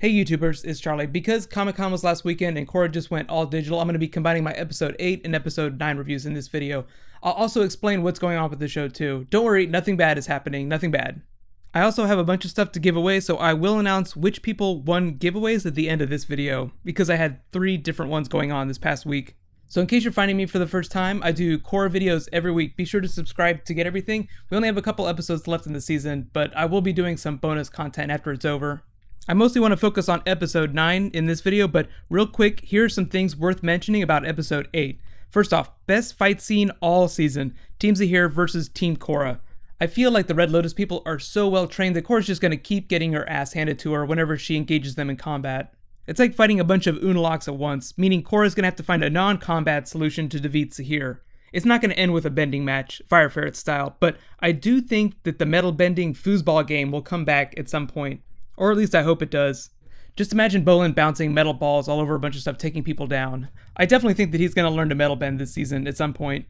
Hey YouTubers, it's Charlie. Because Comic-Con was last weekend and Korra just went all digital, I'm going to be combining my episode 8 and episode 9 reviews in this video. I'll also explain what's going on with the show too. Don't worry, nothing bad is happening, nothing bad. I also have a bunch of stuff to give away, so I will announce which people won giveaways at the end of this video, because I had 3 different ones going on this past week. So in case you're finding me for the first time, I do Korra videos every week. Be sure to subscribe to get everything. We only have a couple episodes left in the season, but I will be doing some bonus content after it's over. I mostly want to focus on episode 9 in this video, but real quick, here are some things worth mentioning about episode 8. First off, best fight scene all season, Team Zaheer versus Team Korra. I feel like the Red Lotus people are so well trained that Korra's just going to keep getting her ass handed to her whenever she engages them in combat. It's like fighting a bunch of Unalaks at once, meaning Korra's going to have to find a non-combat solution to defeat Zaheer. It's not going to end with a bending match, Fire Ferret style, but I do think that the metal bending foosball game will come back at some point. Or at least I hope it does. Just imagine Bolin bouncing metal balls all over a bunch of stuff, taking people down. I definitely think that he's going to learn to metal bend this season at some point.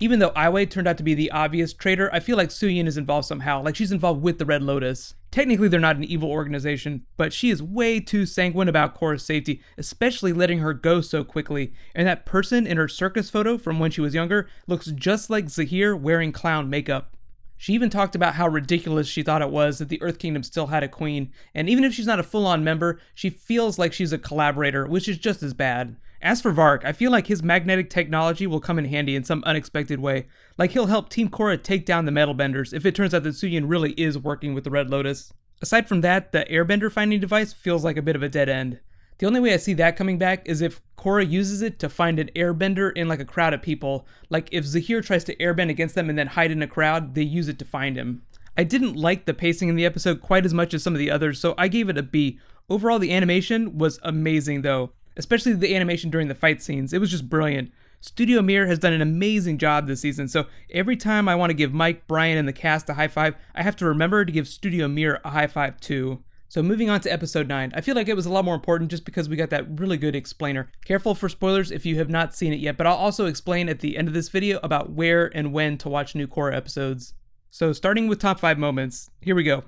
Even though Aiwei turned out to be the obvious traitor, I feel like Suyin is involved somehow, like she's involved with the Red Lotus. Technically they're not an evil organization, but she is way too sanguine about Korra's safety, especially letting her go so quickly. And that person in her circus photo from when she was younger looks just like Zaheer wearing clown makeup. She even talked about how ridiculous she thought it was that the Earth Kingdom still had a queen, and even if she's not a full-on member, she feels like she's a collaborator, which is just as bad. As for Vark, I feel like his magnetic technology will come in handy in some unexpected way, like he'll help Team Korra take down the metal benders if it turns out that Suyin really is working with the Red Lotus. Aside from that, the Airbender finding device feels like a bit of a dead end. The only way I see that coming back is if Korra uses it to find an airbender in like a crowd of people. Like if Zaheer tries to airbend against them and then hide in a crowd, they use it to find him. I didn't like the pacing in the episode quite as much as some of the others, so I gave it a B. Overall, the animation was amazing though, especially the animation during the fight scenes. It was just brilliant. Studio Mir has done an amazing job this season, so every time I want to give Mike, Brian, and the cast a high five, I have to remember to give Studio Mir a high five too. So moving on to episode 9, I feel like it was a lot more important just because we got that really good explainer. Careful for spoilers if you have not seen it yet, but I'll also explain at the end of this video about where and when to watch new Korra episodes. So starting with top 5 moments, here we go.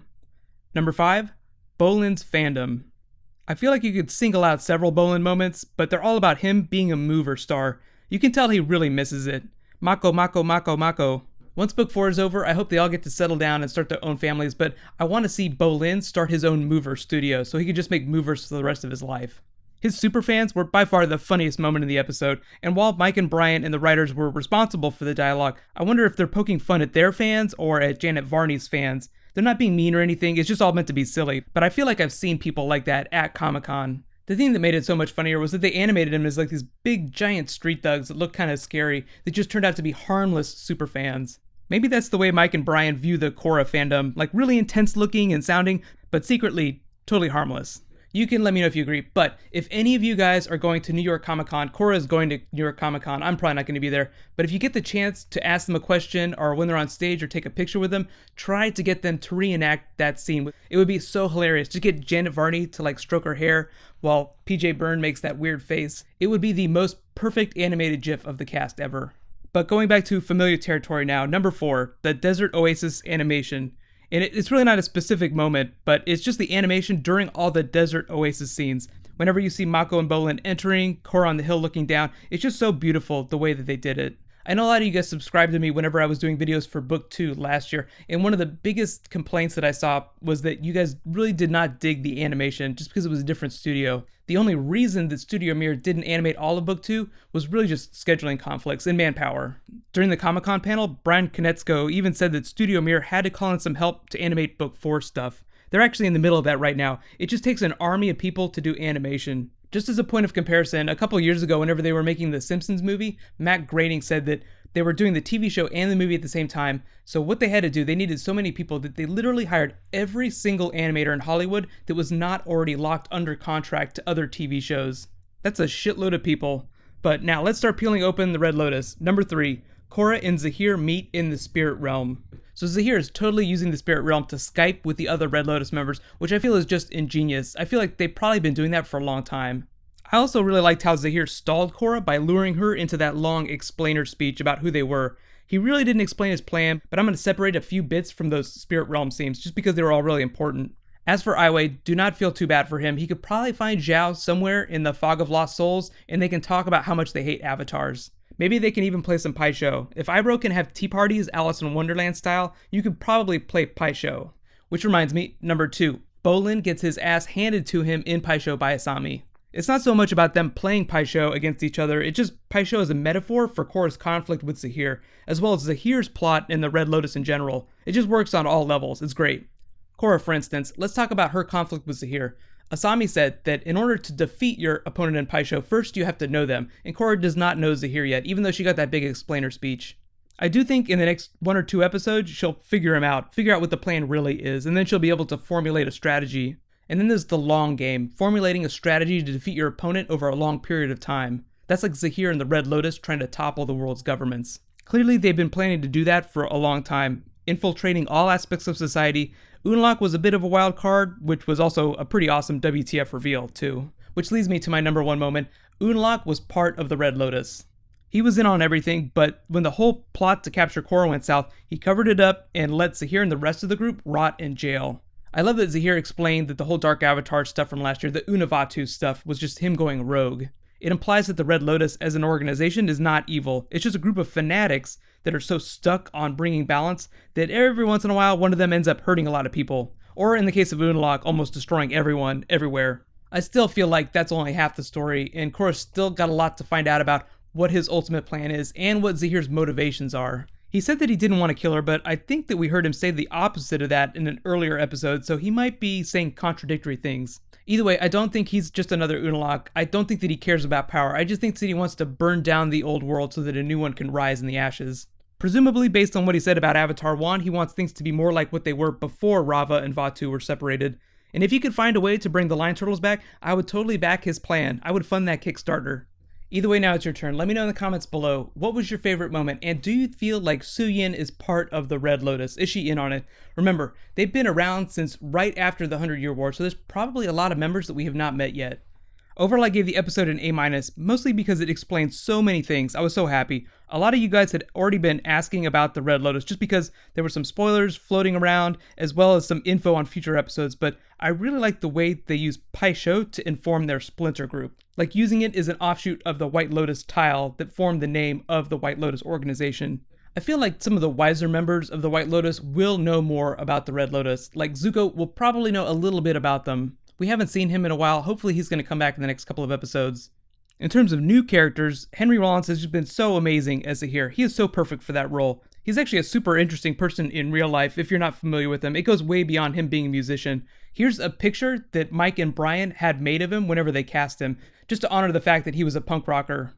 Number 5, Bolin's fandom. I feel like you could single out several Bolin moments, but they're all about him being a mover star. You can tell he really misses it. Mako, Mako, Mako, Mako. Once book 4 is over, I hope they all get to settle down and start their own families, but I want to see Bolin start his own mover studio so he could just make movers for the rest of his life. His superfans were by far the funniest moment in the episode, and while Mike and Brian and the writers were responsible for the dialogue, I wonder if they're poking fun at their fans or at Janet Varney's fans. They're not being mean or anything, it's just all meant to be silly, but I feel like I've seen people like that at Comic-Con. The thing that made it so much funnier was that they animated him as like these big giant street thugs that looked kind of scary that just turned out to be harmless superfans. Maybe that's the way Mike and Brian view the Korra fandom, like really intense looking and sounding, but secretly totally harmless. You can let me know if you agree, but if any of you guys are going to New York Comic Con, Korra is going to New York Comic Con, I'm probably not going to be there, but if you get the chance to ask them a question or when they're on stage or take a picture with them, try to get them to reenact that scene. It would be so hilarious to get Janet Varney to like stroke her hair while PJ Byrne makes that weird face. It would be the most perfect animated GIF of the cast ever. But going back to familiar territory now, number 4, the Desert Oasis animation. And it's really not a specific moment, but it's just the animation during all the Desert Oasis scenes. Whenever you see Mako and Bolin entering, Korra on the hill looking down, it's just so beautiful the way that they did it. I know a lot of you guys subscribed to me whenever I was doing videos for book 2 last year, and one of the biggest complaints that I saw was that you guys really did not dig the animation just because it was a different studio. The only reason that Studio Mir didn't animate all of book 2 was really just scheduling conflicts and manpower. During the Comic-Con panel, Brian Konietzko even said that Studio Mir had to call in some help to animate book 4 stuff. They're actually in the middle of that right now. It just takes an army of people to do animation. Just as a point of comparison, a couple years ago, whenever they were making the Simpsons movie, Matt Groening said that they were doing the TV show and the movie at the same time, so what they had to do, they needed so many people that they literally hired every single animator in Hollywood that was not already locked under contract to other TV shows. That's a shitload of people. But now let's start peeling open the Red Lotus. Number 3, Korra and Zaheer meet in the spirit realm. So Zaheer is totally using the spirit realm to Skype with the other Red Lotus members, which I feel is just ingenious. I feel like they've probably been doing that for a long time. I also really liked how Zaheer stalled Korra by luring her into that long explainer speech about who they were. He really didn't explain his plan, but I'm going to separate a few bits from those spirit realm scenes just because they were all really important. As for Aiwei, do not feel too bad for him. He could probably find Zhao somewhere in the Fog of Lost Souls, and they can talk about how much they hate avatars. Maybe they can even play some Pai Sho. If Ibro can have tea parties Alice in Wonderland style, you could probably play Pai Sho. Which reminds me, number 2, Bolin gets his ass handed to him in Pai Sho by Asami. It's not so much about them playing Pai Sho against each other, it's just Pai Sho is a metaphor for Korra's conflict with Zaheer, as well as Zaheer's plot and the Red Lotus in general. It just works on all levels, it's great. Korra, for instance, let's talk about her conflict with Zaheer. Asami said that in order to defeat your opponent in Pai Sho, first you have to know them, and Korra does not know Zaheer yet, even though she got that big explainer speech. I do think in the next 1 or 2 episodes, she'll figure out what the plan really is, and then she'll be able to formulate a strategy. And then there's the long game, formulating a strategy to defeat your opponent over a long period of time. That's like Zaheer and the Red Lotus trying to topple the world's governments. Clearly they've been planning to do that for a long time, infiltrating all aspects of society. Unlock was a bit of a wild card, which was also a pretty awesome WTF reveal too. Which leads me to my number 1 moment. Unlock was part of the Red Lotus. He was in on everything, but when the whole plot to capture Korra went south, he covered it up and let Zaheer and the rest of the group rot in jail. I love that Zaheer explained that the whole Dark Avatar stuff from last year, the Unavatu stuff, was just him going rogue. It implies that the Red Lotus as an organization is not evil. It's just a group of fanatics that are so stuck on bringing balance that every once in a while one of them ends up hurting a lot of people. Or in the case of Unlock, almost destroying everyone, everywhere. I still feel like that's only half the story, and Korra's still got a lot to find out about what his ultimate plan is and what Zaheer's motivations are. He said that he didn't want to kill her, but I think that we heard him say the opposite of that in an earlier episode, so he might be saying contradictory things. Either way, I don't think he's just another Unalaq. I don't think that he cares about power. I just think that he wants to burn down the old world so that a new one can rise in the ashes. Presumably, based on what he said about Avatar 1, he wants things to be more like what they were before Rava and Vatu were separated. And if he could find a way to bring the Lion Turtles back, I would totally back his plan. I would fund that Kickstarter. Either way, now it's your turn. Let me know in the comments below, what was your favorite moment, and do you feel like Suyin is part of the Red Lotus? Is she in on it? Remember, they've been around since right after the 100-Year War, so there's probably a lot of members that we have not met yet. Overall, I gave the episode an A-, mostly because it explained so many things. I was so happy. A lot of you guys had already been asking about the Red Lotus just because there were some spoilers floating around, as well as some info on future episodes, but I really like the way they use Pai Sho to inform their splinter group. Like using it as an offshoot of the White Lotus tile that formed the name of the White Lotus organization. I feel like some of the wiser members of the White Lotus will know more about the Red Lotus. Like Zuko will probably know a little bit about them. We haven't seen him in a while. Hopefully he's going to come back in the next couple of episodes. In terms of new characters, Henry Rollins has just been so amazing as Zaheer. He is so perfect for that role. He's actually a super interesting person in real life if you're not familiar with him. It goes way beyond him being a musician. Here's a picture that Mike and Brian had made of him whenever they cast him, just to honor the fact that he was a punk rocker.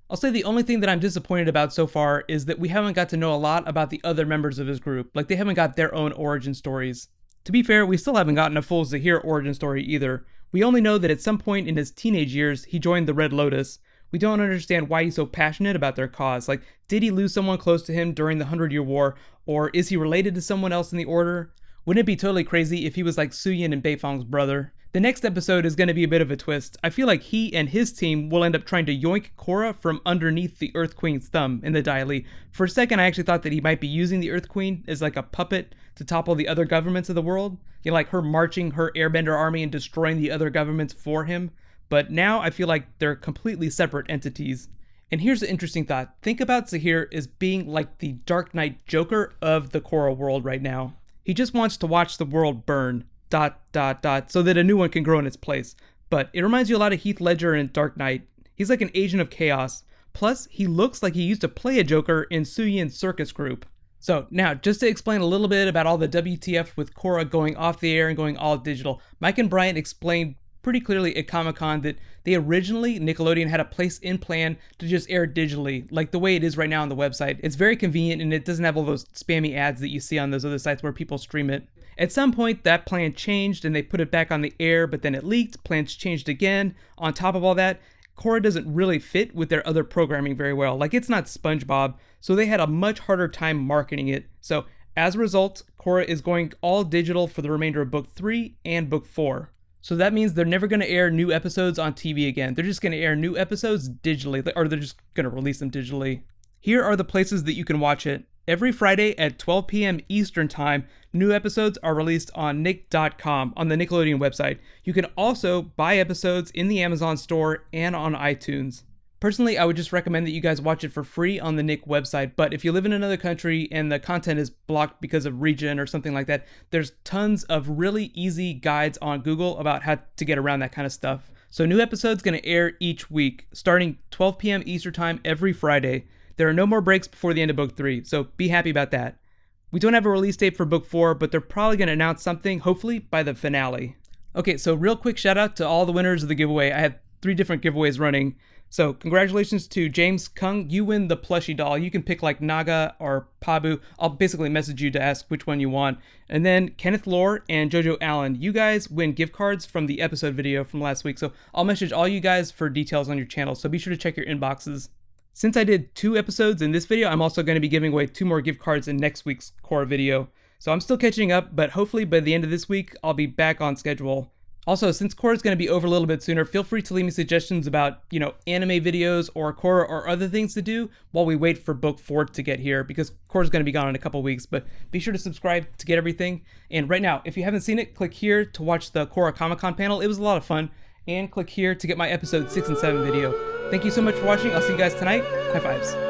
I'll say the only thing that I'm disappointed about so far is that we haven't got to know a lot about the other members of his group. Like, they haven't got their own origin stories. To be fair, we still haven't gotten a full Zaheer origin story either. We only know that at some point in his teenage years, he joined the Red Lotus. We don't understand why he's so passionate about their cause. Like, did he lose someone close to him during the 100-Year War? Or is he related to someone else in the Order? Wouldn't it be totally crazy if he was like Suyin and Beifong's brother? The next episode is going to be a bit of a twist. I feel like he and his team will end up trying to yoink Korra from underneath the Earth Queen's thumb in the Dai Li. For a second, I actually thought that he might be using the Earth Queen as like a puppet to topple the other governments of the world. You know, like her marching her Airbender army and destroying the other governments for him. But now I feel like they're completely separate entities. And here's an interesting thought. Think about Zaheer as being like the Dark Knight Joker of the Korra world right now. He just wants to watch the world burn, ... so that a new one can grow in its place. But it reminds you a lot of Heath Ledger in Dark Knight. He's like an agent of chaos. Plus, he looks like he used to play a Joker in Suyin's circus group. So now, just to explain a little bit about all the WTF with Korra going off the air and going all digital, Mike and Brian explained pretty clearly at Comic-Con that they originally, Nickelodeon had a place in plan to just air digitally, like the way it is right now on the website. It's very convenient and it doesn't have all those spammy ads that you see on those other sites where people stream it. At some point, that plan changed and they put it back on the air, but then it leaked, plans changed again. On top of all that, Korra doesn't really fit with their other programming very well. Like, it's not SpongeBob, so they had a much harder time marketing it. So as a result, Korra is going all digital for the remainder of Book 3 and Book 4. So that means they're never going to air new episodes on TV again. They're just going to air new episodes digitally, or they're just going to release them digitally. Here are the places that you can watch it. Every Friday at 12 p.m. Eastern Time, new episodes are released on nick.com, on the Nickelodeon website. You can also buy episodes in the Amazon store and on iTunes. Personally, I would just recommend that you guys watch it for free on the Nick website, but if you live in another country and the content is blocked because of region or something like that, there's tons of really easy guides on Google about how to get around that kind of stuff. So new episodes going to air each week, starting 12 p.m. Eastern Time every Friday. There are no more breaks before the end of Book 3, so be happy about that. We don't have a release date for Book 4, but they're probably going to announce something, hopefully by the finale. Okay, so real quick shout out to all the winners of the giveaway. I had 3 different giveaways running. So congratulations to James Kung. You win the plushie doll. You can pick like Naga or Pabu. I'll basically message you to ask which one you want. And then Kenneth Lore and Jojo Allen. You guys win gift cards from the episode video from last week. So I'll message all you guys for details on your channel. So be sure to check your inboxes. Since I did 2 episodes in this video, I'm also going to be giving away 2 more gift cards in next week's Korra video. So I'm still catching up, but hopefully by the end of this week, I'll be back on schedule. Also, since Korra is going to be over a little bit sooner, feel free to leave me suggestions about, anime videos or Korra or other things to do while we wait for Book 4 to get here, because Korra is going to be gone in a couple weeks, but be sure to subscribe to get everything. And right now, if you haven't seen it, click here to watch the Korra Comic-Con panel. It was a lot of fun. And click here to get my episode 6 and 7 video. Thank you so much for watching. I'll see you guys tonight. High fives.